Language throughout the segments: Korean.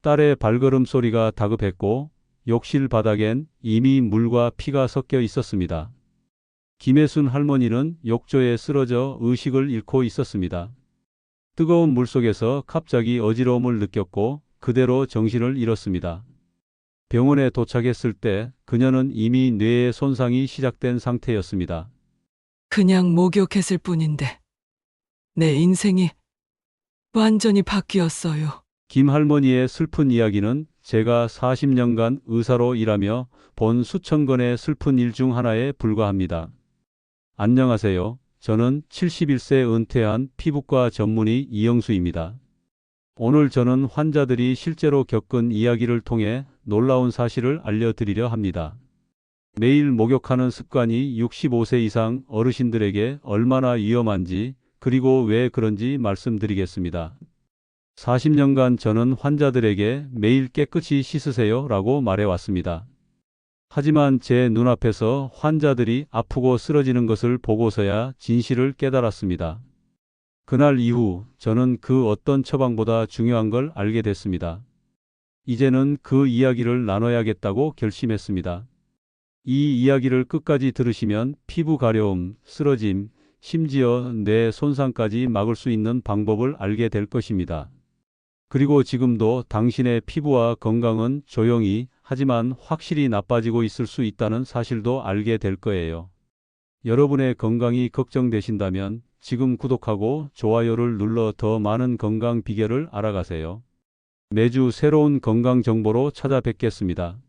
딸의 발걸음 소리가 다급했고 욕실 바닥엔 이미 물과 피가 섞여 있었습니다. 김혜순 할머니는 욕조에 쓰러져 의식을 잃고 있었습니다. 뜨거운 물속에서 갑자기 어지러움을 느꼈고 그대로 정신을 잃었습니다. 병원에 도착했을 때 그녀는 이미 뇌의 손상이 시작된 상태였습니다. 그냥 목욕했을 뿐인데 내 인생이 완전히 바뀌었어요. 김 할머니의 슬픈 이야기는 제가 40년간 의사로 일하며 본 수천 건의 슬픈 일 중 하나에 불과합니다. 안녕하세요. 저는 71세 은퇴한 피부과 전문의 이영수입니다. 오늘 저는 환자들이 실제로 겪은 이야기를 통해 놀라운 사실을 알려드리려 합니다. 매일 목욕하는 습관이 65세 이상 어르신들에게 얼마나 위험한지 그리고 왜 그런지 말씀드리겠습니다. 40년간 저는 환자들에게 매일 깨끗이 씻으세요 라고 말해왔습니다. 하지만 제 눈앞에서 환자들이 아프고 쓰러지는 것을 보고서야 진실을 깨달았습니다. 그날 이후 저는 그 어떤 처방보다 중요한 걸 알게 됐습니다. 이제는 그 이야기를 나눠야겠다고 결심했습니다. 이 이야기를 끝까지 들으시면 피부 가려움, 쓰러짐, 심지어 뇌 손상까지 막을 수 있는 방법을 알게 될 것입니다. 그리고 지금도 당신의 피부와 건강은 조용히 하지만 확실히 나빠지고 있을 수 있다는 사실도 알게 될 거예요. 여러분의 건강이 걱정되신다면 지금 구독하고 좋아요를 눌러 더 많은 건강 비결을 알아가세요. 매주 새로운 건강 정보로 찾아뵙겠습니다.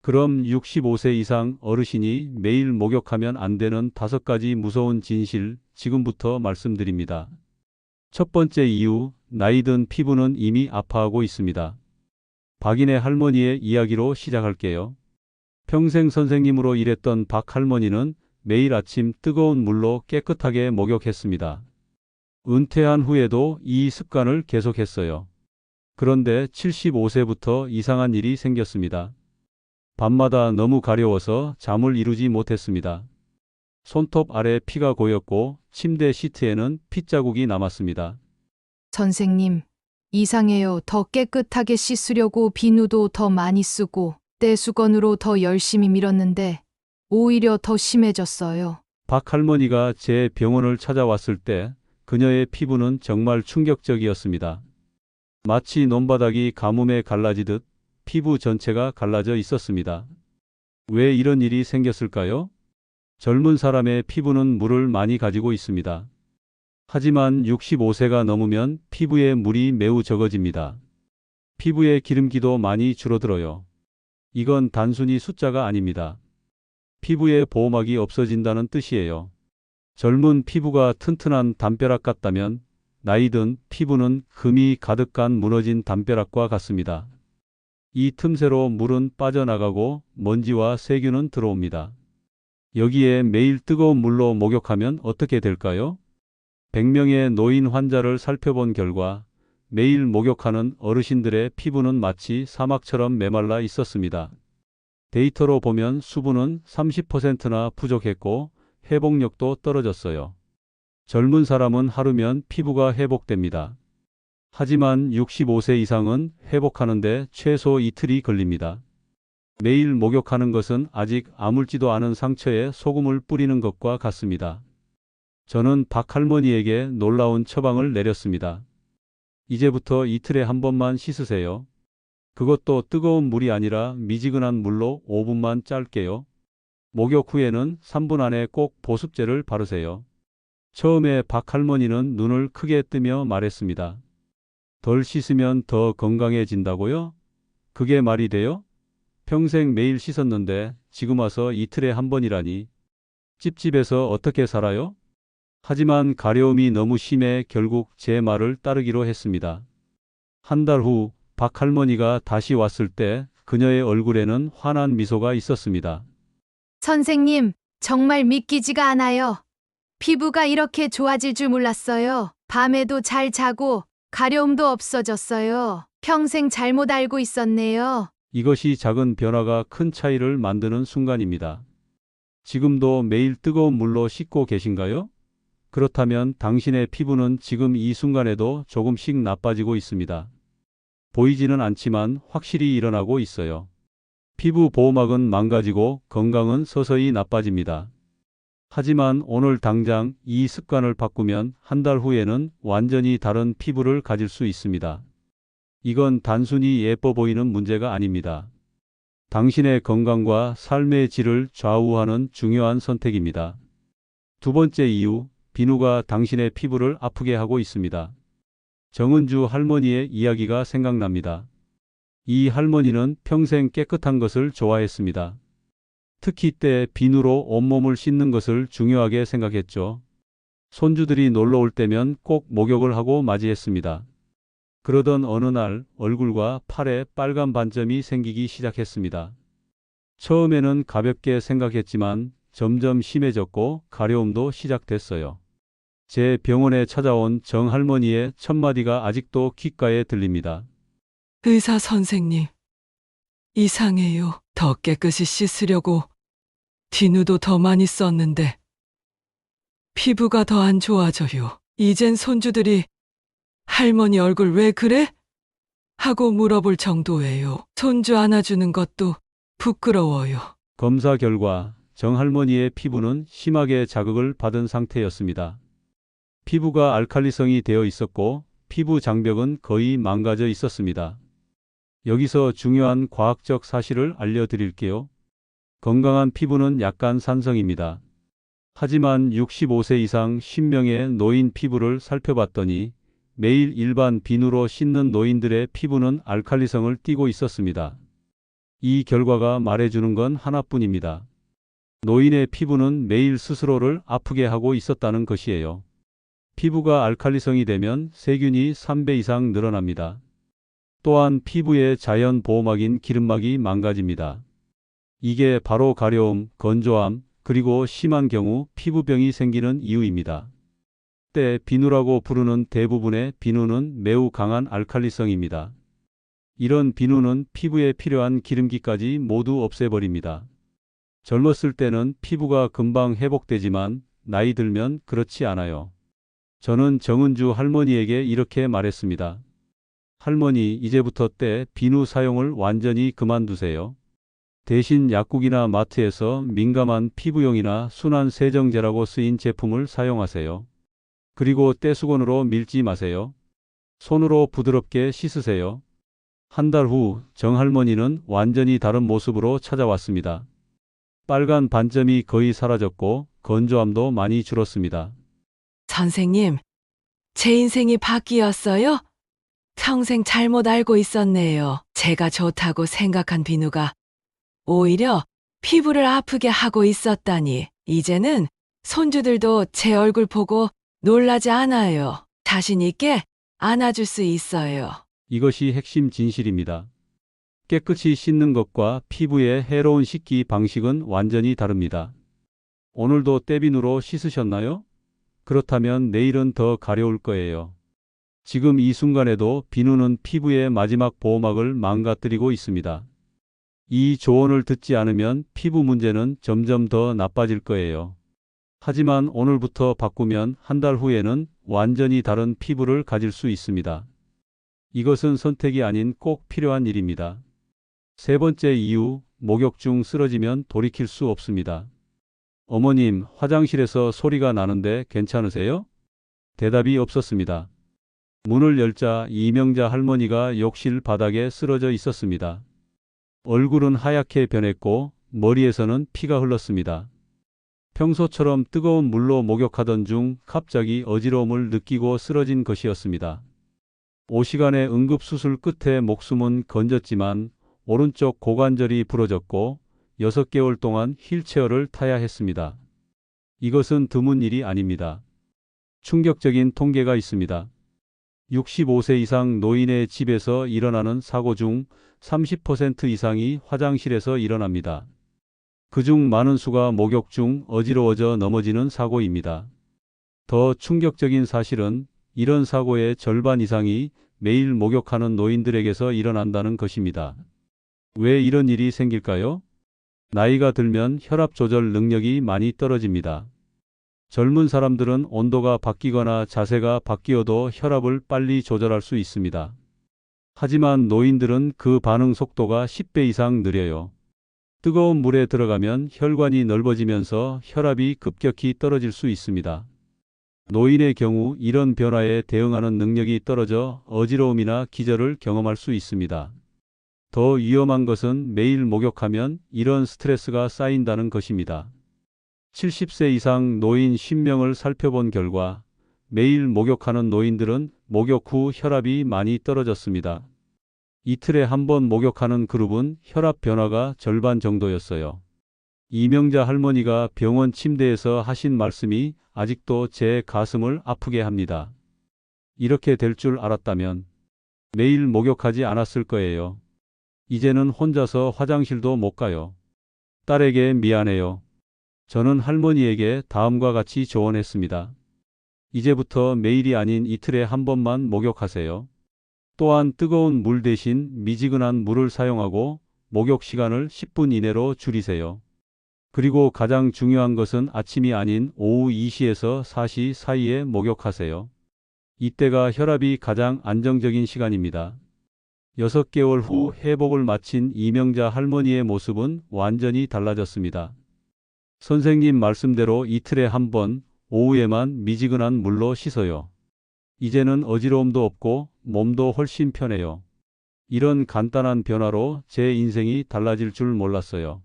그럼 65세 이상 어르신이 매일 목욕하면 안 되는 5가지 무서운 진실 지금부터 말씀드립니다. 첫 번째 이유, 나이 든 피부는 이미 아파하고 있습니다. 박인혜 할머니의 이야기로 시작할게요. 평생 선생님으로 일했던 박 할머니는 매일 아침 뜨거운 물로 깨끗하게 목욕했습니다. 은퇴한 후에도 이 습관을 계속했어요. 그런데 75세부터 이상한 일이 생겼습니다. 밤마다 너무 가려워서 잠을 이루지 못했습니다. 손톱 아래 피가 고였고 침대 시트에는 핏자국이 남았습니다. 선생님, 이상해요. 더 깨끗하게 씻으려고 비누도 더 많이 쓰고 떼수건으로 더 열심히 밀었는데 오히려 더 심해졌어요. 박 할머니가 제 병원을 찾아왔을 때 그녀의 피부는 정말 충격적이었습니다. 마치 논바닥이 가뭄에 갈라지듯 피부 전체가 갈라져 있었습니다. 왜 이런 일이 생겼을까요? 젊은 사람의 피부는 물을 많이 가지고 있습니다. 하지만 65세가 넘으면 피부에 물이 매우 적어집니다. 피부의 기름기도 많이 줄어들어요. 이건 단순히 숫자가 아닙니다. 피부의 보호막이 없어진다는 뜻이에요. 젊은 피부가 튼튼한 담벼락 같다면 나이 든 피부는 금이 가득한 무너진 담벼락과 같습니다. 이 틈새로 물은 빠져나가고 먼지와 세균은 들어옵니다. 여기에 매일 뜨거운 물로 목욕하면 어떻게 될까요? 100명의 노인 환자를 살펴본 결과 매일 목욕하는 어르신들의 피부는 마치 사막처럼 메말라 있었습니다. 데이터로 보면 수분은 30%나 부족했고 회복력도 떨어졌어요. 젊은 사람은 하루면 피부가 회복됩니다. 하지만 65세 이상은 회복하는데 최소 이틀이 걸립니다. 매일 목욕하는 것은 아직 아물지도 않은 상처에 소금을 뿌리는 것과 같습니다. 저는 박 할머니에게 놀라운 처방을 내렸습니다. 이제부터 이틀에 한 번만 씻으세요. 그것도 뜨거운 물이 아니라 미지근한 물로 5분만 짧게요. 목욕 후에는 3분 안에 꼭 보습제를 바르세요. 처음에 박 할머니는 눈을 크게 뜨며 말했습니다. 덜 씻으면 더 건강해진다고요? 그게 말이 돼요? 평생 매일 씻었는데 지금 와서 이틀에 한 번이라니. 찝찝해서 어떻게 살아요? 하지만 가려움이 너무 심해 결국 제 말을 따르기로 했습니다. 한 달 후 박 할머니가 다시 왔을 때 그녀의 얼굴에는 환한 미소가 있었습니다. 선생님, 정말 믿기지가 않아요. 피부가 이렇게 좋아질 줄 몰랐어요. 밤에도 잘 자고 가려움도 없어졌어요. 평생 잘못 알고 있었네요. 이것이 작은 변화가 큰 차이를 만드는 순간입니다. 지금도 매일 뜨거운 물로 씻고 계신가요? 그렇다면 당신의 피부는 지금 이 순간에도 조금씩 나빠지고 있습니다. 보이지는 않지만 확실히 일어나고 있어요. 피부 보호막은 망가지고 건강은 서서히 나빠집니다. 하지만 오늘 당장 이 습관을 바꾸면 한 달 후에는 완전히 다른 피부를 가질 수 있습니다. 이건 단순히 예뻐 보이는 문제가 아닙니다. 당신의 건강과 삶의 질을 좌우하는 중요한 선택입니다. 두 번째 이유, 비누가 당신의 피부를 아프게 하고 있습니다. 정은주 할머니의 이야기가 생각납니다. 이 할머니는 평생 깨끗한 것을 좋아했습니다. 특히 때 비누로 온몸을 씻는 것을 중요하게 생각했죠. 손주들이 놀러 올 때면 꼭 목욕을 하고 맞이했습니다. 그러던 어느 날 얼굴과 팔에 빨간 반점이 생기기 시작했습니다. 처음에는 가볍게 생각했지만 점점 심해졌고 가려움도 시작됐어요. 제 병원에 찾아온 정 할머니의 첫 마디가 아직도 귓가에 들립니다. 의사 선생님, 이상해요. 더 깨끗이 씻으려고 비누도 더 많이 썼는데 피부가 더 안 좋아져요. 이젠 손주들이 할머니 얼굴 왜 그래? 하고 물어볼 정도예요. 손주 안아주는 것도 부끄러워요. 검사 결과 정 할머니의 피부는 심하게 자극을 받은 상태였습니다. 피부가 알칼리성이 되어 있었고 피부 장벽은 거의 망가져 있었습니다. 여기서 중요한 과학적 사실을 알려드릴게요. 건강한 피부는 약간 산성입니다. 하지만 65세 이상 10명의 노인 피부를 살펴봤더니 매일 일반 비누로 씻는 노인들의 피부는 알칼리성을 띠고 있었습니다. 이 결과가 말해주는 건 하나뿐입니다. 노인의 피부는 매일 스스로를 아프게 하고 있었다는 것이에요. 피부가 알칼리성이 되면 세균이 3배 이상 늘어납니다. 또한 피부의 자연 보호막인 기름막이 망가집니다. 이게 바로 가려움, 건조함, 그리고 심한 경우 피부병이 생기는 이유입니다. 때 비누라고 부르는 대부분의 비누는 매우 강한 알칼리성입니다. 이런 비누는 피부에 필요한 기름기까지 모두 없애버립니다. 젊었을 때는 피부가 금방 회복되지만 나이 들면 그렇지 않아요. 저는 정은주 할머니에게 이렇게 말했습니다. 할머니, 이제부터 때 비누 사용을 완전히 그만두세요. 대신 약국이나 마트에서 민감한 피부용이나 순환 세정제라고 쓰인 제품을 사용하세요. 그리고 떼수건으로 밀지 마세요. 손으로 부드럽게 씻으세요. 한 달 후 정할머니는 완전히 다른 모습으로 찾아왔습니다. 빨간 반점이 거의 사라졌고 건조함도 많이 줄었습니다. 선생님, 제 인생이 바뀌었어요? 평생 잘못 알고 있었네요. 제가 좋다고 생각한 비누가 오히려 피부를 아프게 하고 있었다니. 이제는 손주들도 제 얼굴 보고 놀라지 않아요. 자신 있게 안아줄 수 있어요. 이것이 핵심 진실입니다. 깨끗이 씻는 것과 피부의 해로운 씻기 방식은 완전히 다릅니다. 오늘도 떼비누로 씻으셨나요? 그렇다면 내일은 더 가려울 거예요. 지금 이 순간에도 비누는 피부의 마지막 보호막을 망가뜨리고 있습니다. 이 조언을 듣지 않으면 피부 문제는 점점 더 나빠질 거예요. 하지만 오늘부터 바꾸면 한 달 후에는 완전히 다른 피부를 가질 수 있습니다. 이것은 선택이 아닌 꼭 필요한 일입니다. 세 번째 이유, 목욕 중 쓰러지면 돌이킬 수 없습니다. 어머님, 화장실에서 소리가 나는데 괜찮으세요? 대답이 없었습니다. 문을 열자 이명자 할머니가 욕실 바닥에 쓰러져 있었습니다. 얼굴은 하얗게 변했고 머리에서는 피가 흘렀습니다. 평소처럼 뜨거운 물로 목욕하던 중 갑자기 어지러움을 느끼고 쓰러진 것이었습니다. 5시간의 응급수술 끝에 목숨은 건졌지만 오른쪽 고관절이 부러졌고 6개월 동안 휠체어를 타야 했습니다. 이것은 드문 일이 아닙니다. 충격적인 통계가 있습니다. 65세 이상 노인의 집에서 일어나는 사고 중 30% 이상이 화장실에서 일어납니다. 그중 많은 수가 목욕 중 어지러워져 넘어지는 사고입니다. 더 충격적인 사실은 이런 사고의 절반 이상이 매일 목욕하는 노인들에게서 일어난다는 것입니다. 왜 이런 일이 생길까요? 나이가 들면 혈압 조절 능력이 많이 떨어집니다. 젊은 사람들은 온도가 바뀌거나 자세가 바뀌어도 혈압을 빨리 조절할 수 있습니다. 하지만 노인들은 그 반응 속도가 10배 이상 느려요. 뜨거운 물에 들어가면 혈관이 넓어지면서 혈압이 급격히 떨어질 수 있습니다. 노인의 경우 이런 변화에 대응하는 능력이 떨어져 어지러움이나 기절을 경험할 수 있습니다. 더 위험한 것은 매일 목욕하면 이런 스트레스가 쌓인다는 것입니다. 70세 이상 노인 10명을 살펴본 결과 매일 목욕하는 노인들은 목욕 후 혈압이 많이 떨어졌습니다. 이틀에 한 번 목욕하는 그룹은 혈압 변화가 절반 정도였어요. 이명자 할머니가 병원 침대에서 하신 말씀이 아직도 제 가슴을 아프게 합니다. 이렇게 될 줄 알았다면 매일 목욕하지 않았을 거예요. 이제는 혼자서 화장실도 못 가요. 딸에게 미안해요. 저는 할머니에게 다음과 같이 조언했습니다. 이제부터 매일이 아닌 이틀에 한 번만 목욕하세요. 또한 뜨거운 물 대신 미지근한 물을 사용하고 목욕 시간을 10분 이내로 줄이세요. 그리고 가장 중요한 것은 아침이 아닌 오후 2시에서 4시 사이에 목욕하세요. 이때가 혈압이 가장 안정적인 시간입니다. 6개월 후 회복을 마친 이명자 할머니의 모습은 완전히 달라졌습니다. 선생님 말씀대로 이틀에 한 번 오후에만 미지근한 물로 씻어요. 이제는 어지러움도 없고 몸도 훨씬 편해요. 이런 간단한 변화로 제 인생이 달라질 줄 몰랐어요.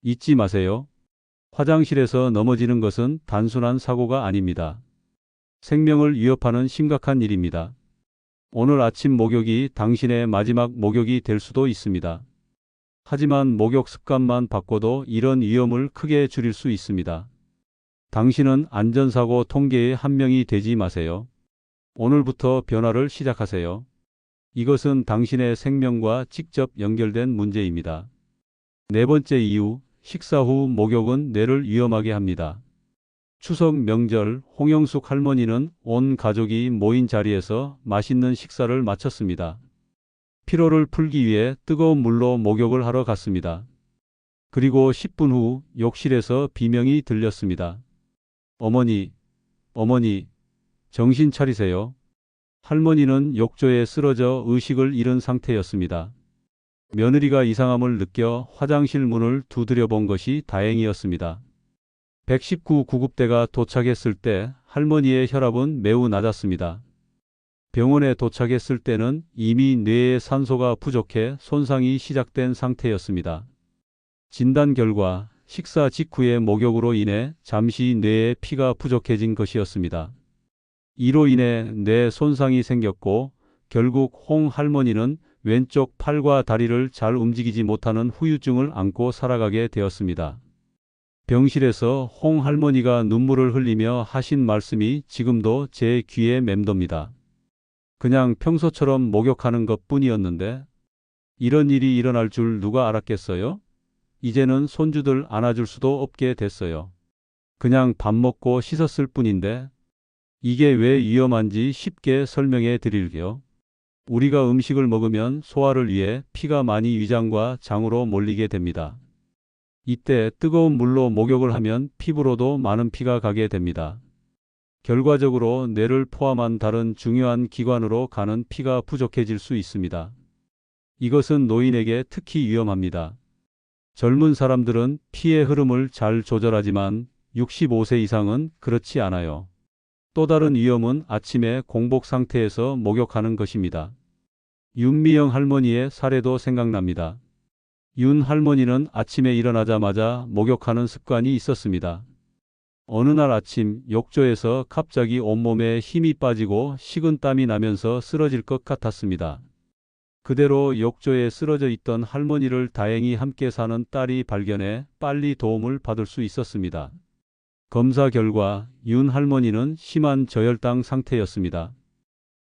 잊지 마세요. 화장실에서 넘어지는 것은 단순한 사고가 아닙니다. 생명을 위협하는 심각한 일입니다. 오늘 아침 목욕이 당신의 마지막 목욕이 될 수도 있습니다. 하지만 목욕 습관만 바꿔도 이런 위험을 크게 줄일 수 있습니다. 당신은 안전사고 통계의 한 명이 되지 마세요. 오늘부터 변화를 시작하세요. 이것은 당신의 생명과 직접 연결된 문제입니다. 네 번째 이유, 식사 후 목욕은 뇌를 위험하게 합니다. 추석 명절 홍영숙 할머니는 온 가족이 모인 자리에서 맛있는 식사를 마쳤습니다. 피로를 풀기 위해 뜨거운 물로 목욕을 하러 갔습니다. 그리고 10분 후 욕실에서 비명이 들렸습니다. 어머니, 어머니, 정신 차리세요. 할머니는 욕조에 쓰러져 의식을 잃은 상태였습니다. 며느리가 이상함을 느껴 화장실 문을 두드려 본 것이 다행이었습니다. 119 구급대가 도착했을 때 할머니의 혈압은 매우 낮았습니다. 병원에 도착했을 때는 이미 뇌에 산소가 부족해 손상이 시작된 상태였습니다. 진단 결과 식사 직후의 목욕으로 인해 잠시 뇌에 피가 부족해진 것이었습니다. 이로 인해 뇌 손상이 생겼고 결국 홍 할머니는 왼쪽 팔과 다리를 잘 움직이지 못하는 후유증을 안고 살아가게 되었습니다. 병실에서 홍 할머니가 눈물을 흘리며 하신 말씀이 지금도 제 귀에 맴돕니다. 그냥 평소처럼 목욕하는 것뿐이었는데 이런 일이 일어날 줄 누가 알았겠어요? 이제는 손주들 안아줄 수도 없게 됐어요. 그냥 밥 먹고 씻었을 뿐인데 이게 왜 위험한지 쉽게 설명해 드릴게요. 우리가 음식을 먹으면 소화를 위해 피가 많이 위장과 장으로 몰리게 됩니다. 이때 뜨거운 물로 목욕을 하면 피부로도 많은 피가 가게 됩니다. 결과적으로 뇌를 포함한 다른 중요한 기관으로 가는 피가 부족해질 수 있습니다. 이것은 노인에게 특히 위험합니다. 젊은 사람들은 피의 흐름을 잘 조절하지만 65세 이상은 그렇지 않아요. 또 다른 위험은 아침에 공복 상태에서 목욕하는 것입니다. 윤미영 할머니의 사례도 생각납니다. 윤 할머니는 아침에 일어나자마자 목욕하는 습관이 있었습니다. 어느 날 아침 욕조에서 갑자기 온몸에 힘이 빠지고 식은땀이 나면서 쓰러질 것 같았습니다. 그대로 욕조에 쓰러져 있던 할머니를 다행히 함께 사는 딸이 발견해 빨리 도움을 받을 수 있었습니다. 검사 결과 윤 할머니는 심한 저혈당 상태였습니다.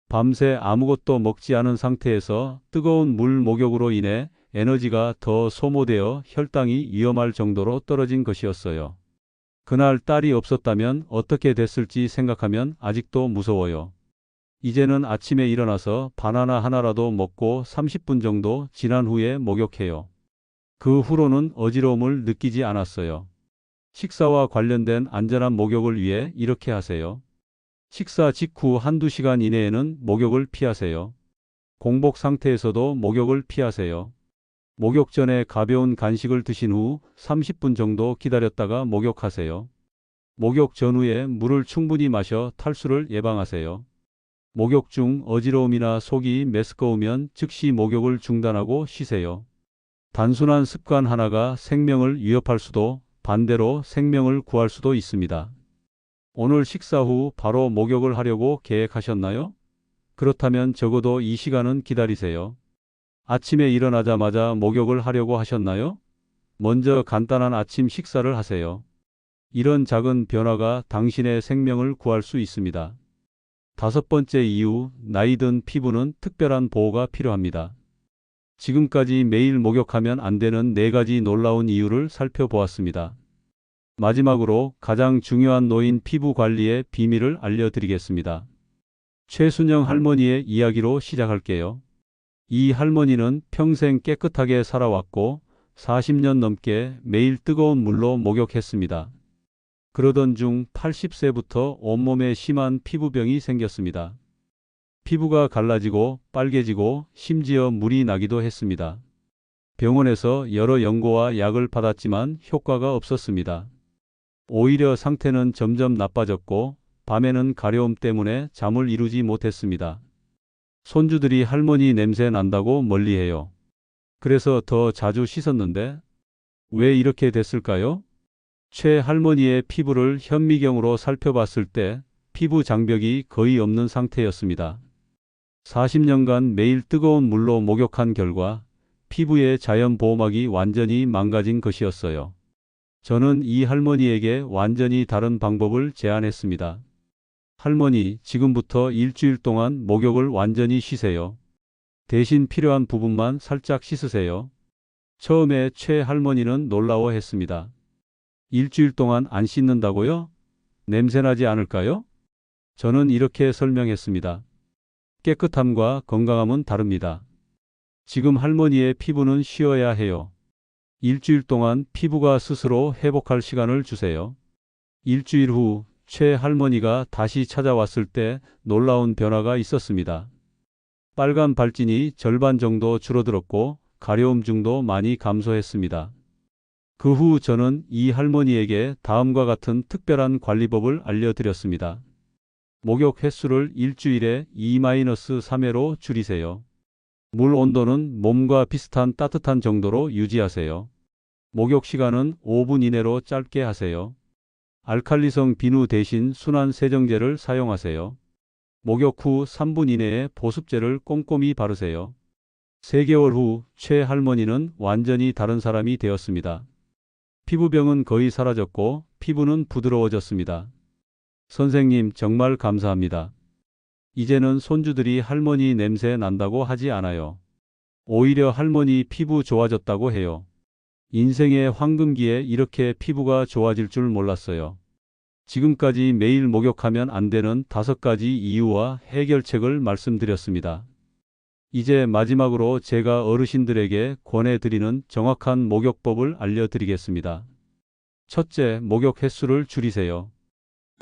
밤새 아무것도 먹지 않은 상태에서 뜨거운 물 목욕으로 인해 에너지가 더 소모되어 혈당이 위험할 정도로 떨어진 것이었어요. 그날 딸이 없었다면 어떻게 됐을지 생각하면 아직도 무서워요. 이제는 아침에 일어나서 바나나 하나라도 먹고 30분 정도 지난 후에 목욕해요. 그 후로는 어지러움을 느끼지 않았어요. 식사와 관련된 안전한 목욕을 위해 이렇게 하세요. 식사 직후 한두 시간 이내에는 목욕을 피하세요. 공복 상태에서도 목욕을 피하세요. 목욕 전에 가벼운 간식을 드신 후 30분 정도 기다렸다가 목욕하세요. 목욕 전후에 물을 충분히 마셔 탈수를 예방하세요. 목욕 중 어지러움이나 속이 메스꺼우면 즉시 목욕을 중단하고 쉬세요. 단순한 습관 하나가 생명을 위협할 수도 반대로 생명을 구할 수도 있습니다. 오늘 식사 후 바로 목욕을 하려고 계획하셨나요? 그렇다면 적어도 이 시간은 기다리세요. 아침에 일어나자마자 목욕을 하려고 하셨나요? 먼저 간단한 아침 식사를 하세요. 이런 작은 변화가 당신의 생명을 구할 수 있습니다. 5번째 이유, 나이 든 피부는 특별한 보호가 필요합니다. 지금까지 매일 목욕하면 안 되는 4가지 놀라운 이유를 살펴보았습니다. 마지막으로 가장 중요한 노인 피부 관리의 비밀을 알려드리겠습니다. 최순영 할머니의 이야기로 시작할게요. 이 할머니는 평생 깨끗하게 살아왔고 40년 넘게 매일 뜨거운 물로 목욕했습니다. 그러던 중 80세부터 온몸에 심한 피부병이 생겼습니다. 피부가 갈라지고 빨개지고 심지어 물이 나기도 했습니다. 병원에서 여러 연고와 약을 받았지만 효과가 없었습니다. 오히려 상태는 점점 나빠졌고 밤에는 가려움 때문에 잠을 이루지 못했습니다. 손주들이 할머니 냄새 난다고 멀리해요. 그래서 더 자주 씻었는데 왜 이렇게 됐을까요? 최 할머니의 피부를 현미경으로 살펴봤을 때 피부 장벽이 거의 없는 상태였습니다. 40년간 매일 뜨거운 물로 목욕한 결과 피부의 자연 보호막이 완전히 망가진 것이었어요. 저는 이 할머니에게 완전히 다른 방법을 제안했습니다. 할머니, 지금부터 일주일 동안 목욕을 완전히 쉬세요. 대신 필요한 부분만 살짝 씻으세요. 처음에 최 할머니는 놀라워했습니다. 일주일 동안 안 씻는다고요? 냄새나지 않을까요? 저는 이렇게 설명했습니다. 깨끗함과 건강함은 다릅니다. 지금 할머니의 피부는 쉬어야 해요. 일주일 동안 피부가 스스로 회복할 시간을 주세요. 일주일 후 최 할머니가 다시 찾아왔을 때 놀라운 변화가 있었습니다. 빨간 발진이 절반 정도 줄어들었고 가려움증도 많이 감소했습니다. 그 후 저는 이 할머니에게 다음과 같은 특별한 관리법을 알려드렸습니다. 목욕 횟수를 일주일에 2-3회로 줄이세요. 물 온도는 몸과 비슷한 따뜻한 정도로 유지하세요. 목욕 시간은 5분 이내로 짧게 하세요. 알칼리성 비누 대신 순한 세정제를 사용하세요. 목욕 후 3분 이내에 보습제를 꼼꼼히 바르세요. 3개월 후 최 할머니는 완전히 다른 사람이 되었습니다. 피부병은 거의 사라졌고 피부는 부드러워졌습니다. 선생님, 정말 감사합니다. 이제는 손주들이 할머니 냄새 난다고 하지 않아요. 오히려 할머니 피부 좋아졌다고 해요. 인생의 황금기에 이렇게 피부가 좋아질 줄 몰랐어요. 지금까지 매일 목욕하면 안 되는 5가지 이유와 해결책을 말씀드렸습니다. 이제 마지막으로 제가 어르신들에게 권해드리는 정확한 목욕법을 알려드리겠습니다. 첫째, 목욕 횟수를 줄이세요.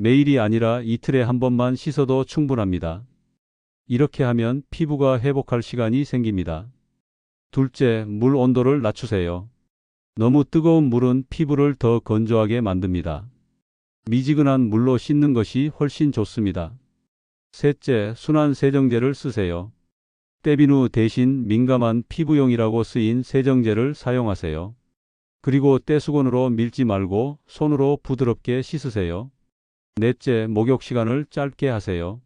매일이 아니라 이틀에 한 번만 씻어도 충분합니다. 이렇게 하면 피부가 회복할 시간이 생깁니다. 둘째, 물 온도를 낮추세요. 너무 뜨거운 물은 피부를 더 건조하게 만듭니다. 미지근한 물로 씻는 것이 훨씬 좋습니다. 셋째, 순한 세정제를 쓰세요. 때비누 대신 민감한 피부용이라고 쓰인 세정제를 사용하세요. 그리고 떼수건으로 밀지 말고 손으로 부드럽게 씻으세요. 넷째, 목욕 시간을 짧게 하세요.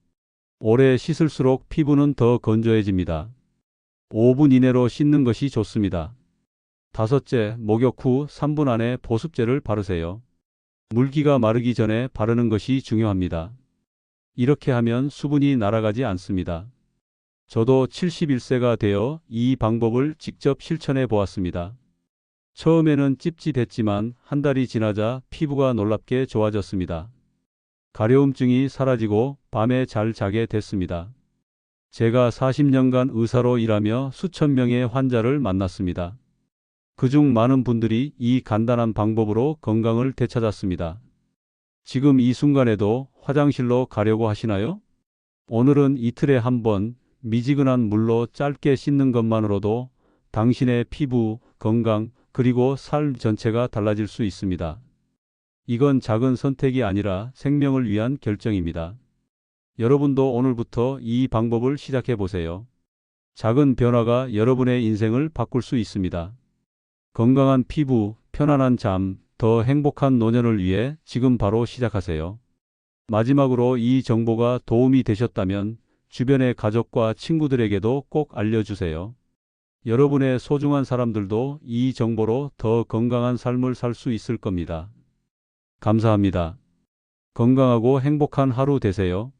오래 씻을수록 피부는 더 건조해집니다. 5분 이내로 씻는 것이 좋습니다. 다섯째, 목욕 후 3분 안에 보습제를 바르세요. 물기가 마르기 전에 바르는 것이 중요합니다. 이렇게 하면 수분이 날아가지 않습니다. 저도 71세가 되어 이 방법을 직접 실천해 보았습니다. 처음에는 찝찝했지만 한 달이 지나자 피부가 놀랍게 좋아졌습니다. 가려움증이 사라지고 밤에 잘 자게 됐습니다. 제가 40년간 의사로 일하며 수천 명의 환자를 만났습니다. 그중 많은 분들이 이 간단한 방법으로 건강을 되찾았습니다. 지금 이 순간에도 화장실로 가려고 하시나요? 오늘은 이틀에 한 번, 미지근한 물로 짧게 씻는 것만으로도 당신의 피부, 건강, 그리고 삶 전체가 달라질 수 있습니다. 이건 작은 선택이 아니라 생명을 위한 결정입니다. 여러분도 오늘부터 이 방법을 시작해 보세요. 작은 변화가 여러분의 인생을 바꿀 수 있습니다. 건강한 피부, 편안한 잠, 더 행복한 노년을 위해 지금 바로 시작하세요. 마지막으로 이 정보가 도움이 되셨다면 주변의 가족과 친구들에게도 꼭 알려주세요. 여러분의 소중한 사람들도 이 정보로 더 건강한 삶을 살 수 있을 겁니다. 감사합니다. 건강하고 행복한 하루 되세요.